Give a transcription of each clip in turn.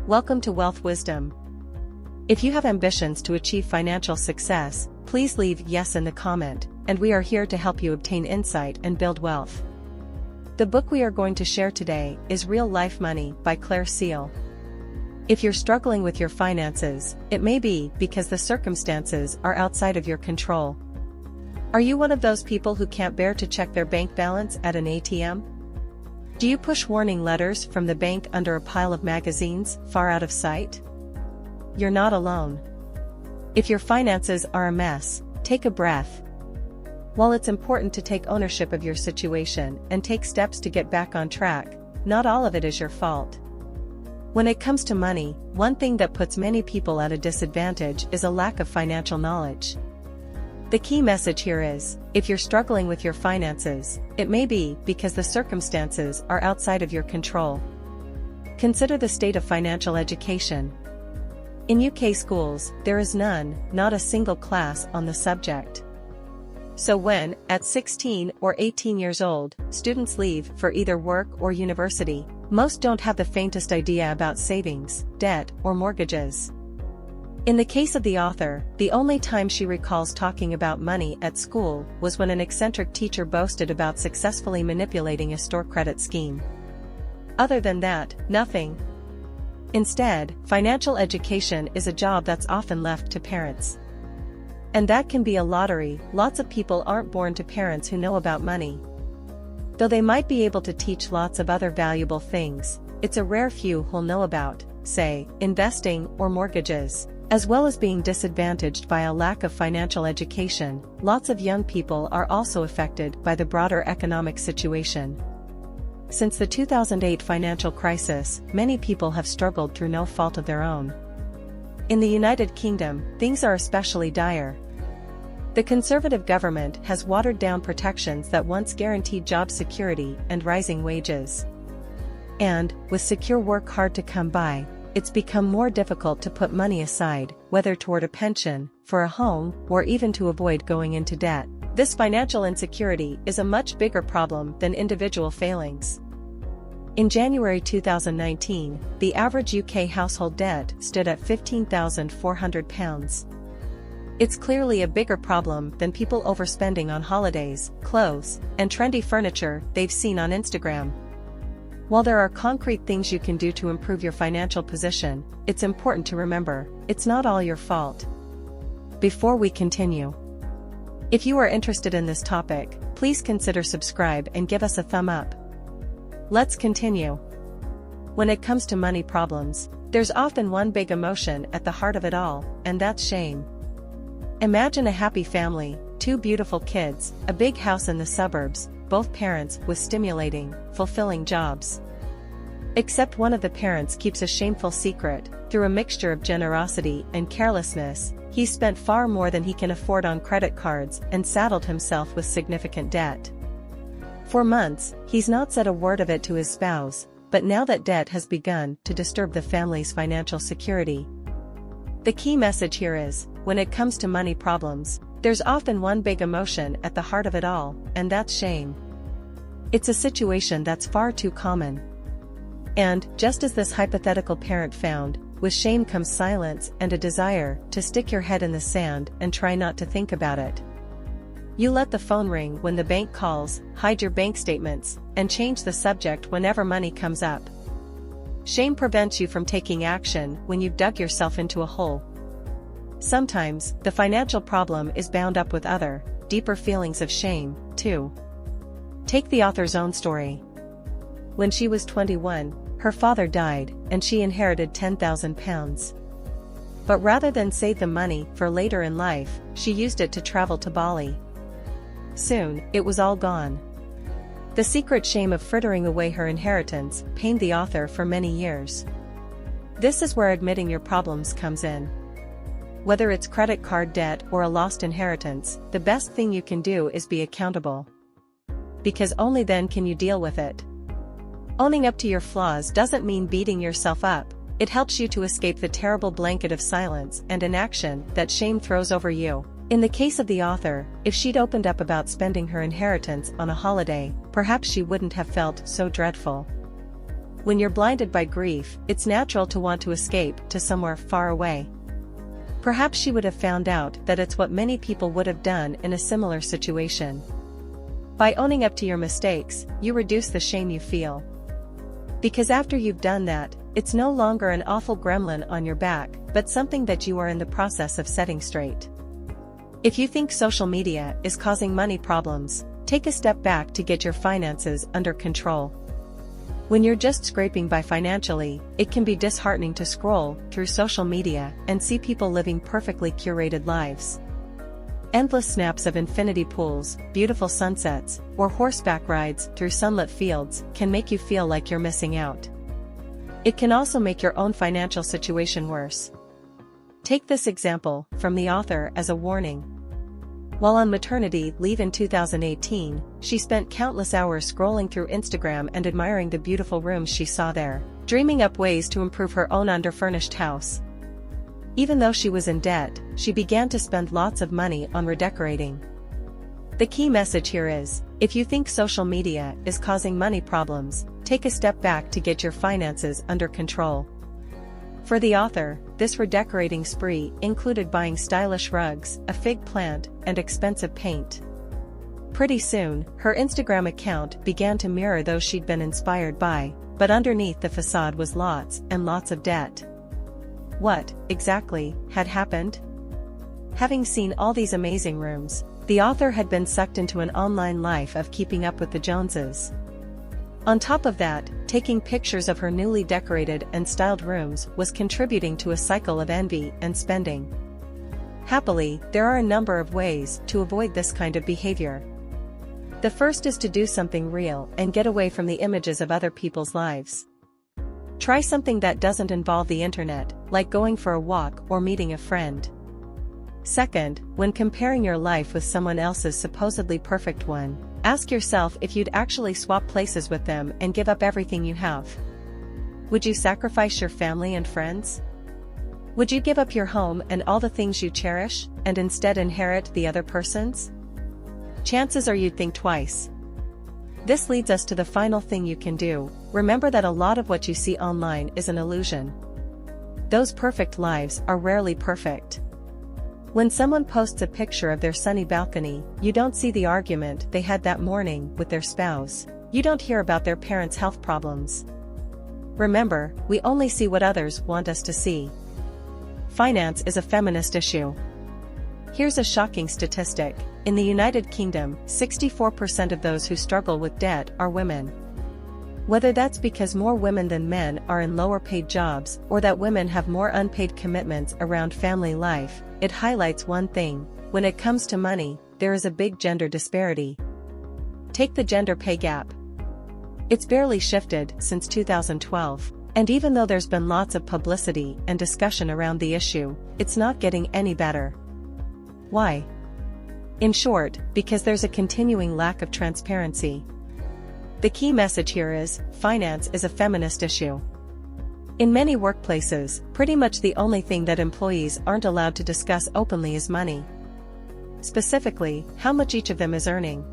Welcome to Wealth Wisdom. If you have ambitions to achieve financial success, please leave yes in the comment, and we are here to help you obtain insight and build wealth. The book we are going to share today is Real Life Money by Claire Seal. If you're struggling with your finances, it may be because the circumstances are outside of your control. Are you one of those people who can't bear to check their bank balance at an ATM? Do you push warning letters from the bank under a pile of magazines, far out of sight? You're not alone. If your finances are a mess, take a breath. While it's important to take ownership of your situation and take steps to get back on track, not all of it is your fault. When it comes to money, one thing that puts many people at a disadvantage is a lack of financial knowledge. The key message here is, if you're struggling with your finances, it may be because the circumstances are outside of your control. Consider the state of financial education. In UK schools, there is none, not a single class on the subject. So when, at 16 or 18 years old, students leave for either work or university, most don't have the faintest idea about savings, debt, or mortgages. In the case of the author, the only time she recalls talking about money at school was when an eccentric teacher boasted about successfully manipulating a store credit scheme. Other than that, nothing. Instead, financial education is a job that's often left to parents. And that can be a lottery. Lots of people aren't born to parents who know about money. Though they might be able to teach lots of other valuable things, it's a rare few who'll know about, say, investing or mortgages. As well as being disadvantaged by a lack of financial education, lots of young people are also affected by the broader economic situation. Since the 2008 financial crisis, many people have struggled through no fault of their own. In the United Kingdom, things are especially dire. The Conservative government has watered down protections that once guaranteed job security and rising wages. And, with secure work hard to come by, it's become more difficult to put money aside, whether toward a pension, for a home, or even to avoid going into debt. This financial insecurity is a much bigger problem than individual failings. In January 2019, the average UK household debt stood at £15,400. It's clearly a bigger problem than people overspending on holidays, clothes, and trendy furniture they've seen on Instagram. While there are concrete things you can do to improve your financial position, it's important to remember, it's not all your fault. Before we continue, if you are interested in this topic, please consider subscribe and give us a thumb up. Let's continue. When it comes to money problems, there's often one big emotion at the heart of it all, and that's shame. Imagine a happy family, 2 beautiful kids, a big house in the suburbs, both parents with stimulating, fulfilling jobs. Except one of the parents keeps a shameful secret. Through a mixture of generosity and carelessness, he spent far more than he can afford on credit cards and saddled himself with significant debt. For months, he's not said a word of it to his spouse, but now that debt has begun to disturb the family's financial security. The key message here is, when it comes to money problems, there's often one big emotion at the heart of it all, and that's shame. It's a situation that's far too common. And, just as this hypothetical parent found, with shame comes silence and a desire to stick your head in the sand and try not to think about it. You let the phone ring when the bank calls, hide your bank statements, and change the subject whenever money comes up. Shame prevents you from taking action when you've dug yourself into a hole. Sometimes, the financial problem is bound up with other, deeper feelings of shame, too. Take the author's own story. When she was 21, her father died, and she inherited £10,000. But rather than save the money for later in life, she used it to travel to Bali. Soon, it was all gone. The secret shame of frittering away her inheritance pained the author for many years. This is where admitting your problems comes in. Whether it's credit card debt or a lost inheritance, the best thing you can do is be accountable. Because only then can you deal with it. Owning up to your flaws doesn't mean beating yourself up, it helps you to escape the terrible blanket of silence and inaction that shame throws over you. In the case of the author, if she'd opened up about spending her inheritance on a holiday, perhaps she wouldn't have felt so dreadful. When you're blinded by grief, it's natural to want to escape to somewhere far away. Perhaps she would have found out that it's what many people would have done in a similar situation. By owning up to your mistakes, you reduce the shame you feel. Because after you've done that, it's no longer an awful gremlin on your back, but something that you are in the process of setting straight. If you think social media is causing money problems, take a step back to get your finances under control. When you're just scraping by financially, it can be disheartening to scroll through social media and see people living perfectly curated lives. Endless snaps of infinity pools, beautiful sunsets, or horseback rides through sunlit fields can make you feel like you're missing out. It can also make your own financial situation worse. Take this example from the author as a warning. While on maternity leave in 2018, she spent countless hours scrolling through Instagram and admiring the beautiful rooms she saw there, dreaming up ways to improve her own underfurnished house. Even though she was in debt, she began to spend lots of money on redecorating. The key message here is, if you think social media is causing money problems, take a step back to get your finances under control. For the author, this redecorating spree included buying stylish rugs, a fig plant, and expensive paint. Pretty soon, her Instagram account began to mirror those she'd been inspired by, but underneath the facade was lots and lots of debt. What, exactly, had happened? Having seen all these amazing rooms, the author had been sucked into an online life of keeping up with the Joneses. On top of that, taking pictures of her newly decorated and styled rooms was contributing to a cycle of envy and spending. Happily, there are a number of ways to avoid this kind of behavior. The first is to do something real and get away from the images of other people's lives. Try something that doesn't involve the internet, like going for a walk or meeting a friend. Second, when comparing your life with someone else's supposedly perfect one, ask yourself if you'd actually swap places with them and give up everything you have. Would you sacrifice your family and friends? Would you give up your home and all the things you cherish, and instead inherit the other person's? Chances are you'd think twice. This leads us to the final thing you can do. Remember that a lot of what you see online is an illusion. Those perfect lives are rarely perfect. When someone posts a picture of their sunny balcony, you don't see the argument they had that morning with their spouse. You don't hear about their parents' health problems. Remember, we only see what others want us to see. Finance is a feminist issue. Here's a shocking statistic. In the United Kingdom, 64% of those who struggle with debt are women. Whether that's because more women than men are in lower-paid jobs or that women have more unpaid commitments around family life, it highlights one thing: when it comes to money, there is a big gender disparity. Take the gender pay gap. It's barely shifted since 2012, and even though there's been lots of publicity and discussion around the issue, it's not getting any better. Why? In short, because there's a continuing lack of transparency. The key message here is, finance is a feminist issue. In many workplaces, pretty much the only thing that employees aren't allowed to discuss openly is money. Specifically, how much each of them is earning.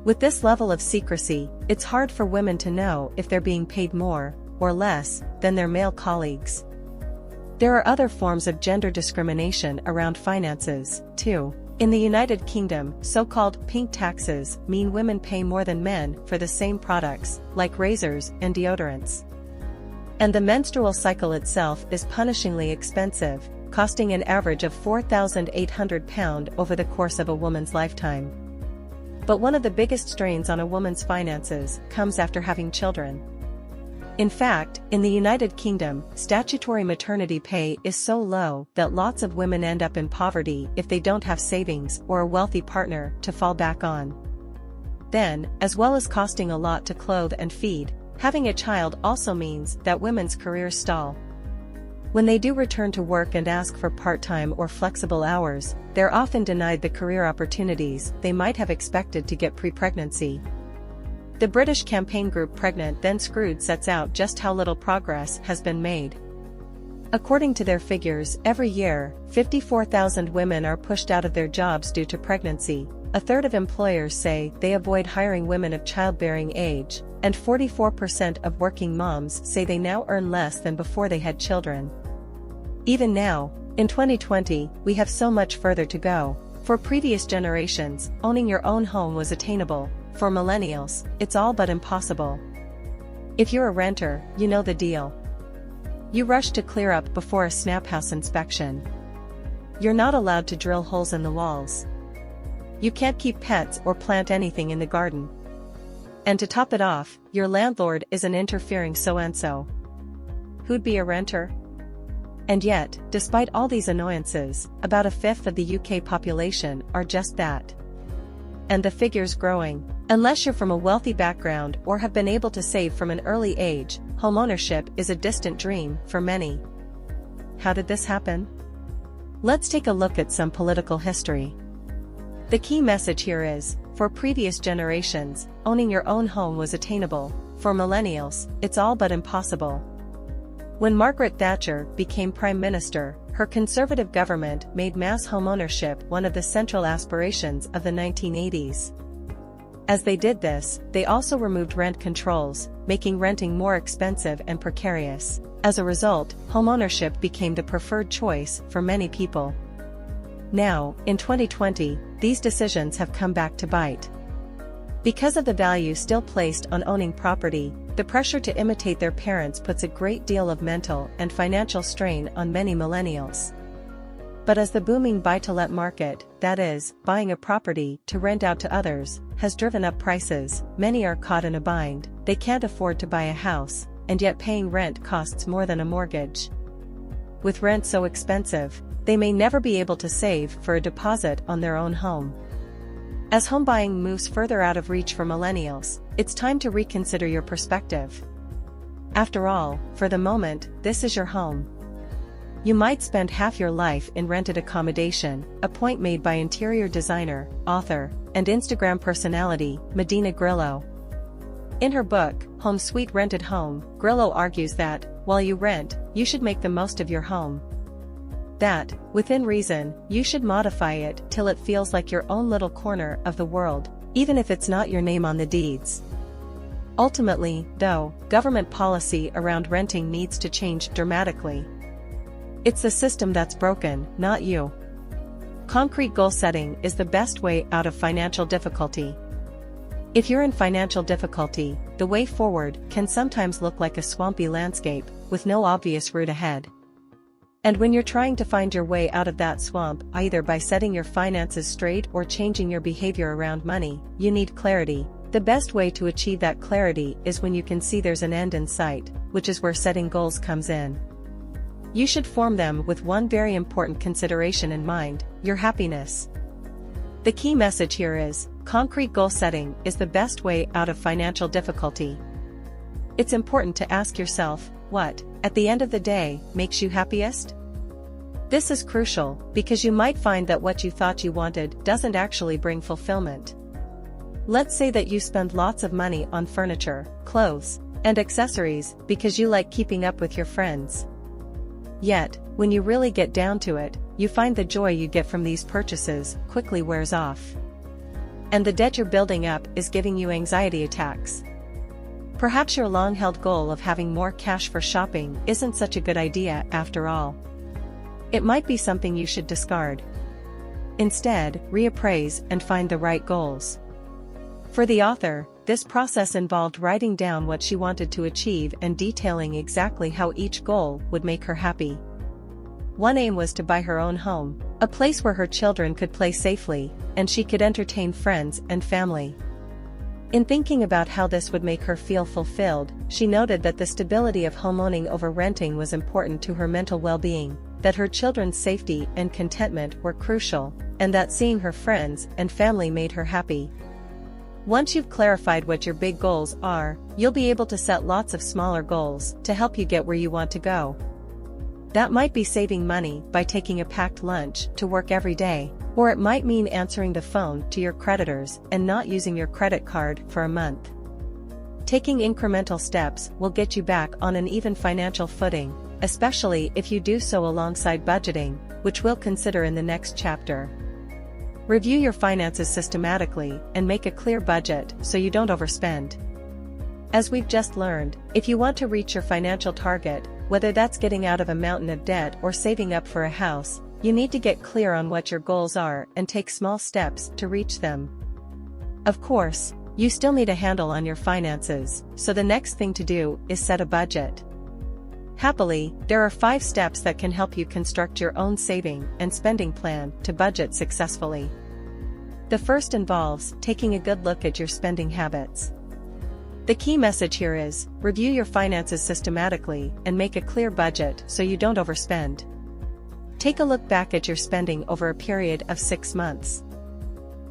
With this level of secrecy, it's hard for women to know if they're being paid more or less than their male colleagues. There are other forms of gender discrimination around finances, too. In the United Kingdom, so-called pink taxes mean women pay more than men for the same products, like razors and deodorants. And the menstrual cycle itself is punishingly expensive, costing an average of £4,800 over the course of a woman's lifetime. But one of the biggest strains on a woman's finances comes after having children. In fact, in the United Kingdom, statutory maternity pay is so low that lots of women end up in poverty if they don't have savings or a wealthy partner to fall back on. Then, as well as costing a lot to clothe and feed, having a child also means that women's careers stall. When they do return to work and ask for part-time or flexible hours, they're often denied the career opportunities they might have expected to get pre-pregnancy. The British campaign group Pregnant Then Screwed sets out just how little progress has been made. According to their figures, every year, 54,000 women are pushed out of their jobs due to pregnancy. A third of employers say they avoid hiring women of childbearing age, and 44% of working moms say they now earn less than before they had children. Even now, in 2020, we have so much further to go. For previous generations, owning your own home was attainable. For millennials, it's all but impossible. If you're a renter, you know the deal. You rush to clear up before a snap house inspection. You're not allowed to drill holes in the walls. You can't keep pets or plant anything in the garden. And to top it off, your landlord is an interfering so-and-so. Who'd be a renter? And yet, despite all these annoyances, about a fifth of the UK population are just that. And the figure's growing. Unless you're from a wealthy background or have been able to save from an early age, homeownership is a distant dream for many. How did this happen? Let's take a look at some political history. The key message here is, for previous generations, owning your own home was attainable. For millennials, it's all but impossible. When Margaret Thatcher became Prime Minister, her conservative government made mass homeownership one of the central aspirations of the 1980s. As they did this, they also removed rent controls, making renting more expensive and precarious. As a result, homeownership became the preferred choice for many people. Now, in 2020, these decisions have come back to bite. Because of the value still placed on owning property, the pressure to imitate their parents puts a great deal of mental and financial strain on many millennials. But as the booming buy-to-let market, that is, buying a property to rent out to others, has driven up prices, many are caught in a bind. They can't afford to buy a house, and yet paying rent costs more than a mortgage. With rent so expensive, they may never be able to save for a deposit on their own home. As home buying moves further out of reach for millennials, it's time to reconsider your perspective. After all, for the moment, this is your home. You might spend half your life in rented accommodation, a point made by interior designer, author, and Instagram personality, Medina Grillo. In her book, Home Sweet Rented Home, Grillo argues that, while you rent, you should make the most of your home. That, within reason, you should modify it till it feels like your own little corner of the world, even if it's not your name on the deeds. Ultimately, though, government policy around renting needs to change dramatically. It's the system that's broken, not you. Concrete goal setting is the best way out of financial difficulty. If you're in financial difficulty, the way forward can sometimes look like a swampy landscape, with no obvious route ahead. And when you're trying to find your way out of that swamp, either by setting your finances straight or changing your behavior around money, you need clarity. The best way to achieve that clarity is when you can see there's an end in sight, which is where setting goals comes in. You should form them with one very important consideration in mind: your happiness. The key message here is, concrete goal setting is the best way out of financial difficulty. It's important to ask yourself, what, at the end of the day, makes you happiest? This is crucial, because you might find that what you thought you wanted doesn't actually bring fulfillment. Let's say that you spend lots of money on furniture, clothes, and accessories because you like keeping up with your friends. Yet, when you really get down to it, you find the joy you get from these purchases quickly wears off. And the debt you're building up is giving you anxiety attacks. Perhaps your long-held goal of having more cash for shopping isn't such a good idea after all. It might be something you should discard. Instead, reappraise and find the right goals. For the author, this process involved writing down what she wanted to achieve and detailing exactly how each goal would make her happy. One aim was to buy her own home, a place where her children could play safely, and she could entertain friends and family. In thinking about how this would make her feel fulfilled, she noted that the stability of homeowning over renting was important to her mental well-being, that her children's safety and contentment were crucial, and that seeing her friends and family made her happy. Once you've clarified what your big goals are, you'll be able to set lots of smaller goals to help you get where you want to go. That might be saving money by taking a packed lunch to work every day, or it might mean answering the phone to your creditors and not using your credit card for a month. Taking incremental steps will get you back on an even financial footing, especially if you do so alongside budgeting, which we'll consider in the next chapter. Review your finances systematically and make a clear budget so you don't overspend. As we've just learned, if you want to reach your financial target, whether that's getting out of a mountain of debt or saving up for a house, you need to get clear on what your goals are and take small steps to reach them. Of course, you still need a handle on your finances, so the next thing to do is set a budget. Happily, there are 5 steps that can help you construct your own saving and spending plan to budget successfully. The first involves taking a good look at your spending habits. The key message here is, review your finances systematically and make a clear budget so you don't overspend. Take a look back at your spending over a period of 6 months.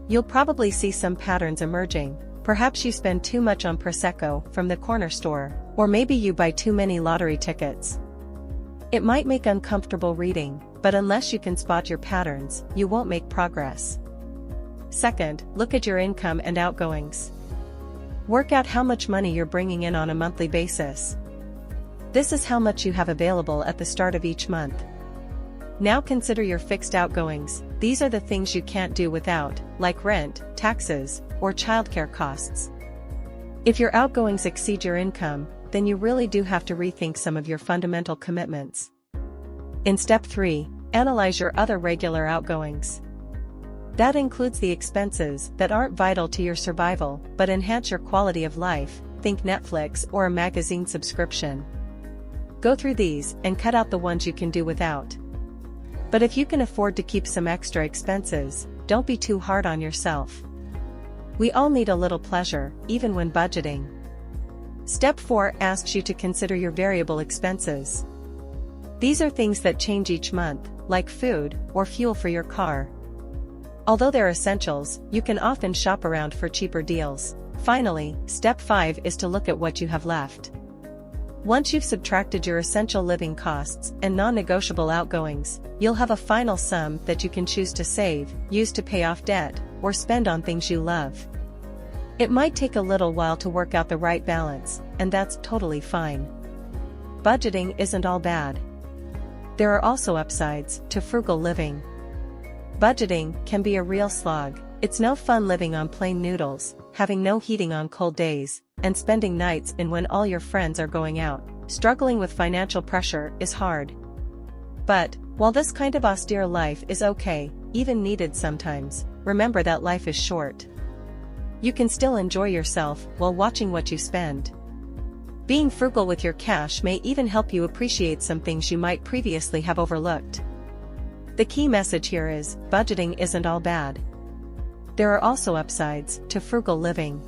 You'll probably see some patterns emerging. Perhaps you spend too much on Prosecco from the corner store, or maybe you buy too many lottery tickets. It might make uncomfortable reading, but unless you can spot your patterns, you won't make progress. Second, look at your income and outgoings. Work out how much money you're bringing in on a monthly basis. This is how much you have available at the start of each month. Now consider your fixed outgoings. These are the things you can't do without, like rent, taxes, or childcare costs. If your outgoings exceed your income, then you really do have to rethink some of your fundamental commitments. In step 3, analyze your other regular outgoings. That includes the expenses that aren't vital to your survival but enhance your quality of life. Think Netflix or a magazine subscription. Go through these and cut out the ones you can do without. But if you can afford to keep some extra expenses, don't be too hard on yourself. We all need a little pleasure, even when budgeting. Step 4 asks you to consider your variable expenses. These are things that change each month, like food or fuel for your car. Although they're essentials, you can often shop around for cheaper deals. Finally, step 5 is to look at what you have left. Once you've subtracted your essential living costs and non-negotiable outgoings, you'll have a final sum that you can choose to save, use to pay off debt, or spend on things you love. It might take a little while to work out the right balance, and that's totally fine. Budgeting isn't all bad. There are also upsides to frugal living. Budgeting can be a real slog. It's no fun living on plain noodles, having no heating on cold days, and spending nights in when all your friends are going out. Struggling with financial pressure is hard. But, while this kind of austere life is okay, even needed sometimes, remember that life is short. You can still enjoy yourself while watching what you spend. Being frugal with your cash may even help you appreciate some things you might previously have overlooked. The key message here is, budgeting isn't all bad. There are also upsides to frugal living.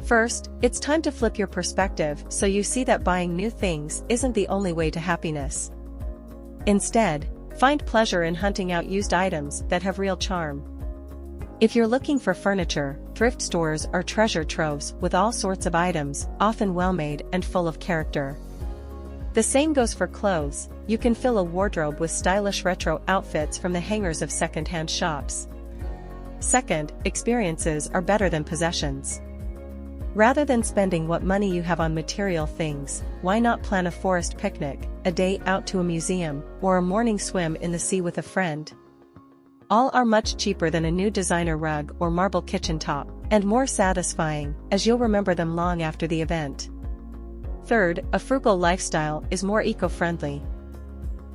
First, it's time to flip your perspective so you see that buying new things isn't the only way to happiness. Instead, find pleasure in hunting out used items that have real charm. If you're looking for furniture, thrift stores are treasure troves with all sorts of items, often well-made and full of character. The same goes for clothes. You can fill a wardrobe with stylish retro outfits from the hangers of second-hand shops. Second, experiences are better than possessions. Rather than spending what money you have on material things, why not plan a forest picnic, a day out to a museum, or a morning swim in the sea with a friend? All are much cheaper than a new designer rug or marble kitchen top, and more satisfying, as you'll remember them long after the event. Third, a frugal lifestyle is more eco-friendly.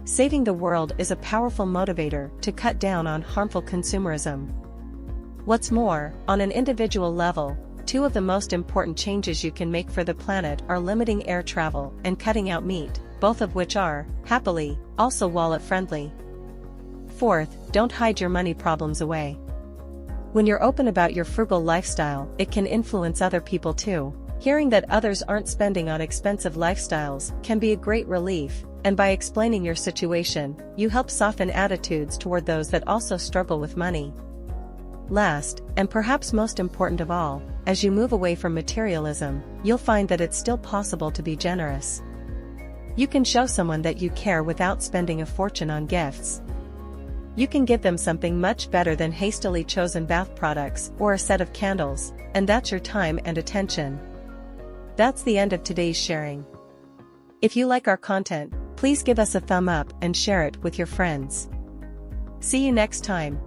Saving the world is a powerful motivator to cut down on harmful consumerism. What's more, on an individual level, 2 of the most important changes you can make for the planet are limiting air travel and cutting out meat, both of which are, happily, also wallet-friendly. Fourth, don't hide your money problems away. When you're open about your frugal lifestyle, it can influence other people too. Hearing that others aren't spending on expensive lifestyles can be a great relief, and by explaining your situation, you help soften attitudes toward those that also struggle with money. Last, and perhaps most important of all, as you move away from materialism, you'll find that it's still possible to be generous. You can show someone that you care without spending a fortune on gifts. You can give them something much better than hastily chosen bath products or a set of candles, and that's your time and attention. That's the end of today's sharing. If you like our content, please give us a thumb up and share it with your friends. See you next time.